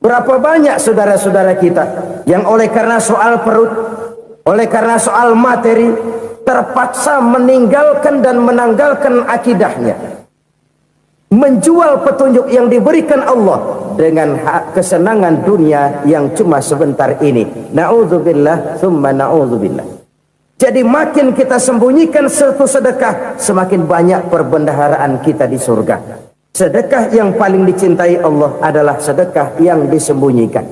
Berapa banyak saudara-saudara kita yang oleh karena soal perut, oleh karena soal materi, terpaksa meninggalkan dan menanggalkan akidahnya, menjual petunjuk yang diberikan Allah dengan kesenangan dunia yang cuma sebentar ini. Na'udzubillah thumma na'udzubillah. Jadi makin kita sembunyikan satu sedekah, semakin banyak perbendaharaan kita di surga. Sedekah yang paling dicintai Allah adalah sedekah yang disembunyikan.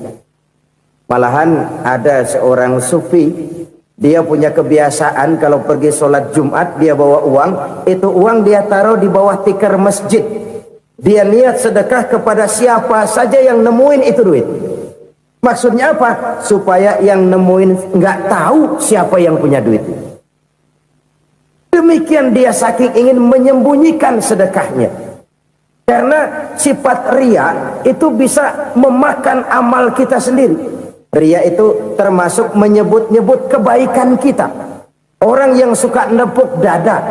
Malahan ada seorang sufi, dia punya kebiasaan kalau pergi sholat Jumat dia bawa uang, itu uang dia taruh di bawah tikar masjid. Dia niat sedekah kepada siapa saja yang nemuin itu duit. Maksudnya apa? Supaya yang nemuin nggak tahu siapa yang punya duit. Demikian dia saking ingin menyembunyikan sedekahnya. Karena sifat ria itu bisa memakan amal kita sendiri. Ria itu termasuk menyebut-nyebut kebaikan kita. Orang yang suka nepuk dada,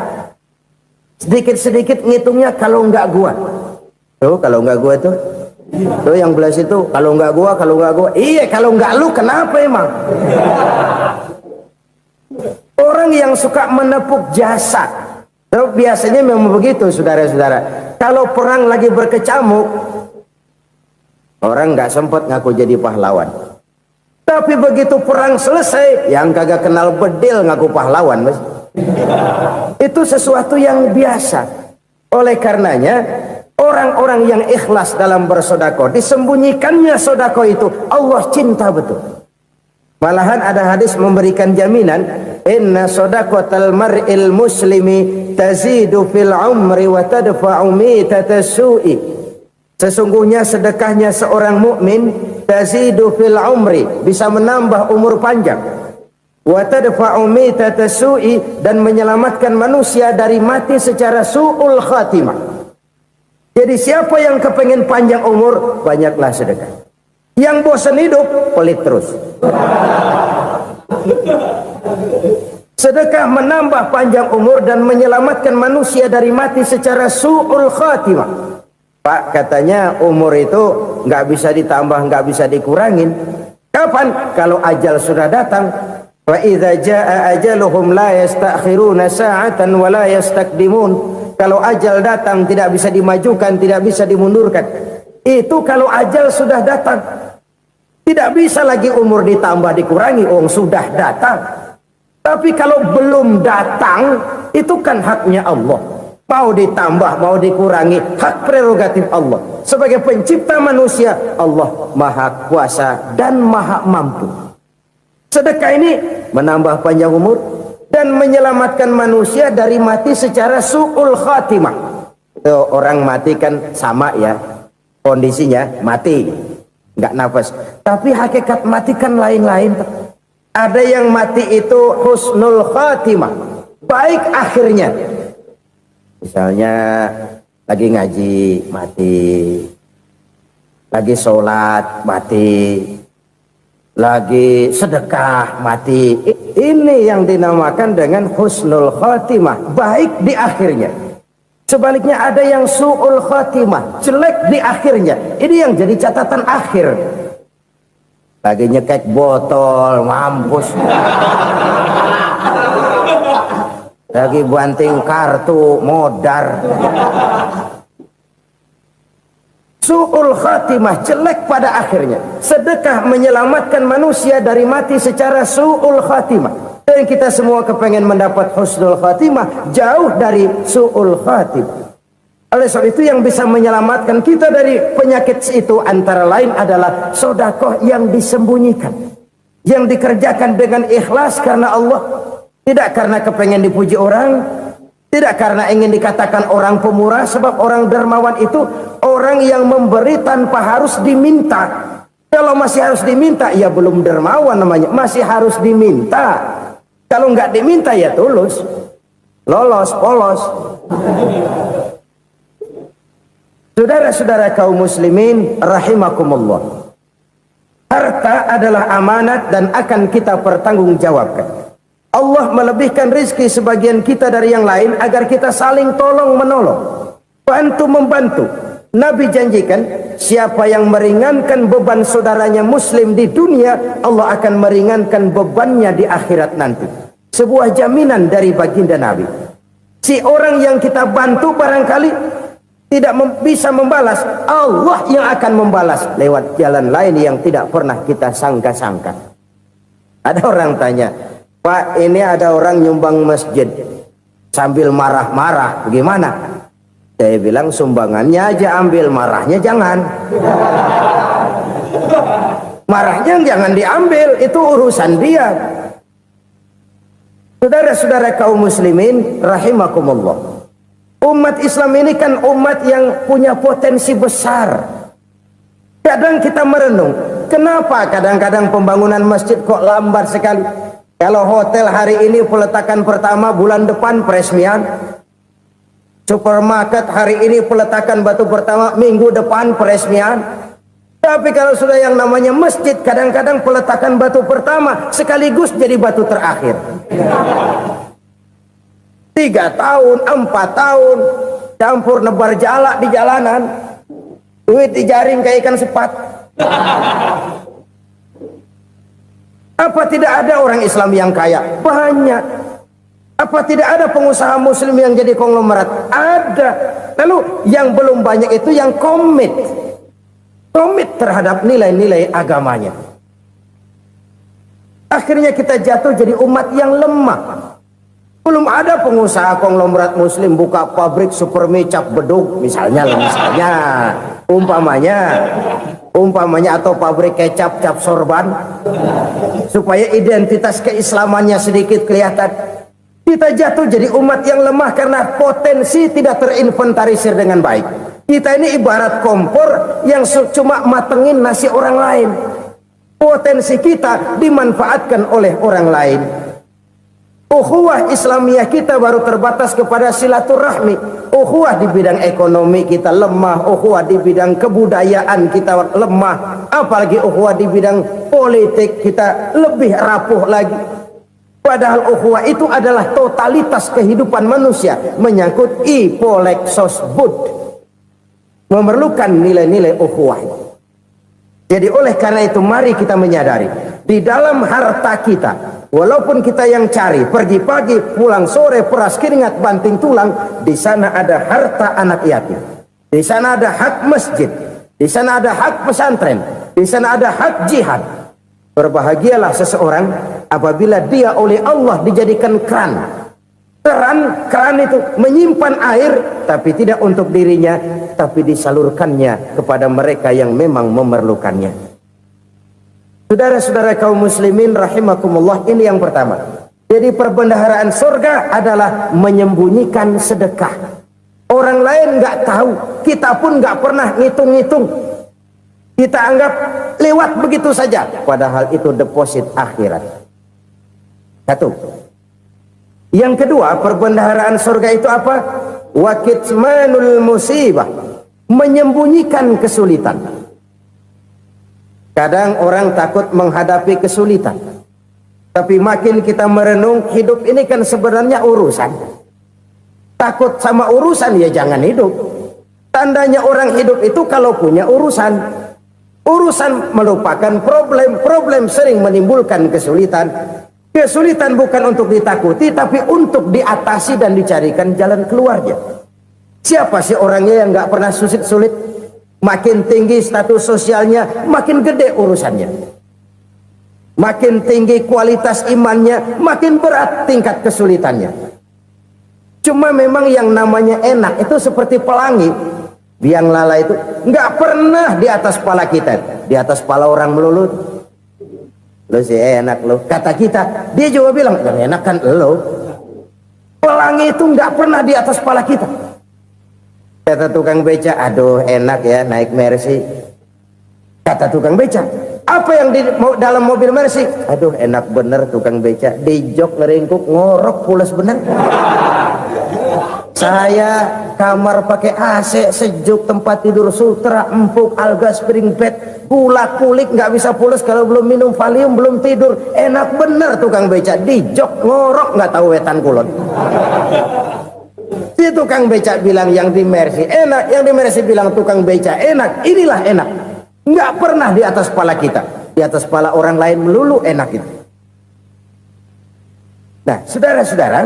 sedikit-sedikit ngitungnya kalau nggak gua. Tuh kalau nggak gua tuh. Tuh yang belas itu kalau nggak gua, kalau nggak gua. Iya kalau nggak lu kenapa emang? Orang yang suka menepuk jasad. Terus biasanya memang begitu saudara-saudara. Kalau perang lagi berkecamuk, orang nggak sempat ngaku jadi pahlawan. Tapi begitu perang selesai, yang kagak kenal bedil ngaku pahlawan, mas. Itu sesuatu yang biasa. Oleh karenanya, orang-orang yang ikhlas dalam bersodako, disembunyikannya sodako itu, Allah cinta betul. Malahan ada hadis memberikan jaminan, inna sodaqatal mar'il muslimi tazidu fil umri wa tadfa'u mitata su'i. Sesungguhnya sedekahnya seorang mukmin tazidu fil umri, bisa menambah umur panjang, wa tadfa'u mitata su'i, dan menyelamatkan manusia dari mati secara su'ul khatimah. Jadi siapa yang kepengen panjang umur, banyaklah sedekah. Yang bosan hidup, pelit terus. Sedekah menambah panjang umur dan menyelamatkan manusia dari mati secara su'ul khatimah. Pak, katanya umur itu nggak bisa ditambah, nggak bisa dikurangin. Kapan? Kalau ajal sudah datang. Wa idza jaa ajaluhum la yastakhiruna sa'atan wa la yastaqdimun. Kalau ajal datang tidak bisa dimajukan, tidak bisa dimundurkan. Itu kalau ajal sudah datang. Tidak bisa lagi umur ditambah dikurangi, sudah datang. Tapi kalau belum datang, itu kan haknya Allah. Mau ditambah, mau dikurangi, hak prerogatif Allah. Sebagai pencipta manusia, Allah maha kuasa dan maha mampu. Sedekah ini menambah panjang umur dan menyelamatkan manusia dari mati secara su'ul khatimah. Tuh, orang mati kan sama ya kondisinya, mati nggak nafas, tapi hakikat mati kan lain-lain. Ada yang mati itu husnul khatimah, baik akhirnya. Misalnya lagi ngaji mati, lagi sholat mati, lagi sedekah mati. Ini yang dinamakan dengan husnul khatimah, baik di akhirnya. Sebaliknya ada yang su'ul khatimah, jelek di akhirnya. Ini yang jadi catatan akhir. Lagi nyekek botol, mampus. Lagi banting kartu, modar. Su'ul khatimah, jelek pada akhirnya. Sedekah menyelamatkan manusia dari mati secara su'ul khatimah. Dan kita semua kepengen mendapat husnul khatimah, jauh dari su'ul khatimah. Oleh sebab itu yang bisa menyelamatkan kita dari penyakit itu antara lain adalah sedekah yang disembunyikan, yang dikerjakan dengan ikhlas karena Allah, tidak karena kepengen dipuji orang, tidak karena ingin dikatakan orang pemurah. Sebab orang dermawan itu orang yang memberi tanpa harus diminta. Kalau masih harus diminta, ya belum dermawan namanya, masih harus diminta. Kalau nggak diminta ya tulus, lolos, polos. Saudara-saudara kaum muslimin rahimakumullah, harta adalah amanat dan akan kita pertanggungjawabkan. Allah melebihkan rizki sebagian kita dari yang lain agar kita saling tolong menolong, bantu membantu. Nabi janjikan siapa yang meringankan beban saudaranya muslim di dunia, Allah akan meringankan bebannya di akhirat nanti. Sebuah jaminan dari baginda Nabi. Si orang yang kita bantu barangkali tidak bisa membalas, Allah yang akan membalas lewat jalan lain yang tidak pernah kita sangka-sangka. Ada orang tanya, Pak, ini ada orang nyumbang masjid sambil marah-marah, gimana? Saya bilang sumbangannya aja ambil, marahnya jangan. Marahnya jangan diambil, itu urusan dia. Saudara-saudara kaum muslimin rahimakumullah, umat Islam ini kan umat yang punya potensi besar. Kadang kita merenung, kenapa kadang-kadang pembangunan masjid kok lambat sekali? Kalau hotel hari ini peletakan pertama, bulan depan peresmian. Supermarket hari ini peletakan batu pertama, minggu depan peresmian. Tapi kalau sudah yang namanya masjid, kadang-kadang peletakan batu pertama sekaligus jadi batu terakhir. 3 tahun, 4 tahun, campur nebar jalak di jalanan, duit dijaring kayak ikan sepat. Apa tidak ada orang Islam yang kaya? Banyak. Apa tidak ada pengusaha muslim yang jadi konglomerat? Ada. Lalu yang belum banyak itu yang komit terhadap nilai-nilai agamanya. Akhirnya kita jatuh jadi umat yang lemah. Belum ada pengusaha konglomerat muslim buka pabrik super mie cap beduk misalnya umpamanya atau pabrik kecap cap sorban supaya identitas keislamannya sedikit kelihatan. Kita jatuh jadi umat yang lemah karena potensi tidak terinventarisir dengan baik. Kita ini ibarat kompor yang cuma matengin nasi orang lain. Potensi kita dimanfaatkan oleh orang lain. Ukhuwah Islamiyah kita baru terbatas kepada silaturahmi. Ukhuwah di bidang ekonomi kita lemah. Ukhuwah di bidang kebudayaan kita lemah. Apalagi ukhuwah di bidang politik kita lebih rapuh lagi. Padahal ukhuwah itu adalah totalitas kehidupan manusia, menyangkut ipolek sosbud. Memerlukan nilai-nilai ukhuwah. Jadi oleh karena itu mari kita menyadari, di dalam harta kita, walaupun kita yang cari, pergi pagi, pulang sore, peras keringat, banting tulang, di sana ada harta anak yatim. Di sana ada hak masjid, di sana ada hak pesantren, di sana ada hak jihad. Berbahagialah seseorang apabila dia oleh Allah dijadikan keran. Keran itu menyimpan air, tapi tidak untuk dirinya, tapi disalurkannya kepada mereka yang memang memerlukannya. Saudara-saudara kaum muslimin rahimakumullah, ini yang pertama. Jadi perbendaharaan surga adalah menyembunyikan sedekah. Orang lain nggak tahu, kita pun nggak pernah ngitung-ngitung. Kita anggap lewat begitu saja, padahal itu deposit akhirat. Satu. Yang kedua, perbendaharaan surga itu apa? Wa kitmanul musibah, menyembunyikan kesulitan. Kadang orang takut menghadapi kesulitan, tapi makin kita merenung, hidup ini kan sebenarnya urusan. Takut sama urusan, ya jangan hidup. Tandanya orang hidup itu kalau punya urusan. Urusan melupakan problem, problem sering menimbulkan kesulitan. Kesulitan bukan untuk ditakuti, tapi untuk diatasi dan dicarikan jalan keluarnya. Siapa sih orangnya yang nggak pernah sulit-sulit? Makin tinggi status sosialnya, makin gede urusannya. Makin tinggi kualitas imannya, makin berat tingkat kesulitannya. Cuma memang yang namanya enak itu seperti pelangi. Biang lala itu nggak pernah di atas kepala kita, di atas kepala orang melulu. Lo sih enak lo, kata kita. Dia juga bilang yang enak kan lo. Pelangi itu nggak pernah di atas kepala kita. Kata tukang beca, aduh enak ya naik Mercy. Kata tukang beca, apa yang di dalam mobil Mercy? Aduh enak bener tukang beca, di jok ngeringkuk ngorok pules bener. Saya kamar pakai AC sejuk, tempat tidur sutra empuk, alga spring bed, gula kulik nggak bisa pules kalau belum minum Valium, belum tidur. Enak bener tukang beca, di jok ngorok nggak tahu wetan kulon. Si tukang beca bilang yang di Mercy enak, yang di Mercy bilang tukang beca enak. Inilah enak, nggak pernah di atas kepala kita, di atas kepala orang lain melulu enak itu. Nah, saudara-saudara,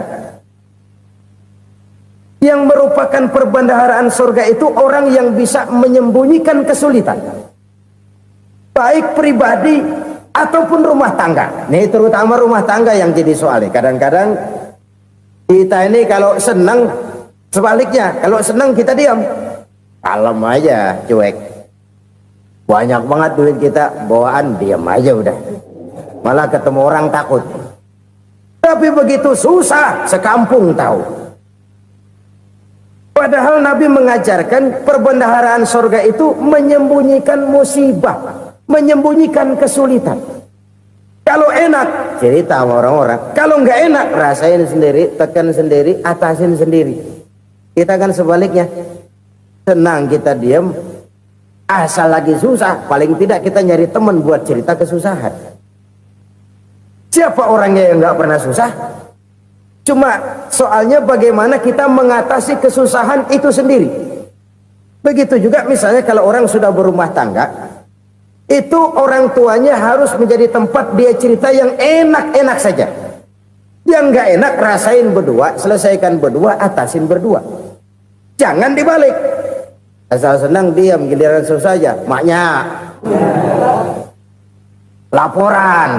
yang merupakan perbendaharaan surga itu orang yang bisa menyembunyikan kesulitan, baik pribadi ataupun rumah tangga. Nih terutama rumah tangga yang jadi soalnya. Kadang-kadang kita ini kalau senang, sebaliknya kalau senang kita diam, kalem aja, cuek. Banyak banget duit kita bawaan, diam aja udah. Malah ketemu orang takut. Tapi begitu susah, sekampung tahu. Padahal Nabi mengajarkan perbendaharaan surga itu menyembunyikan musibah, menyembunyikan kesulitan. Kalau enak, cerita sama orang-orang. Kalau nggak enak, rasain sendiri, tekan sendiri, atasin sendiri. Kita kan sebaliknya. Senang kita diam, asal lagi susah, paling tidak kita nyari teman buat cerita kesusahan. Siapa orangnya yang nggak pernah susah? Cuma soalnya bagaimana kita mengatasi kesusahan itu sendiri. Begitu juga misalnya kalau orang sudah berumah tangga, itu orang tuanya harus menjadi tempat dia cerita yang enak-enak saja. Yang nggak enak rasain berdua, selesaikan berdua, atasin berdua. Jangan dibalik. Asal senang diam, giliran susah aja. Maknya laporan.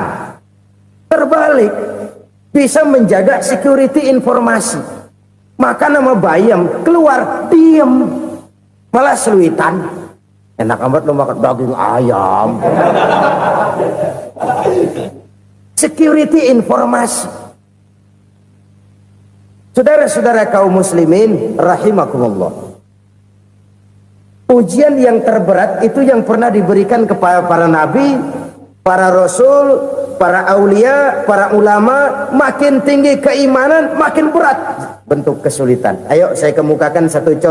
Terbalik. Bisa menjaga security informasi. Maka nama bayam keluar diem, malah seluitan. Enak amat lo makan daging ayam. Security informasi. Saudara-saudara kaum muslimin rahimakumullah, ujian yang terberat itu yang pernah diberikan kepada para nabi, para rasul, para aulia, para ulama. Makin tinggi keimanan, makin berat bentuk kesulitan. Ayo saya kemukakan satu contoh.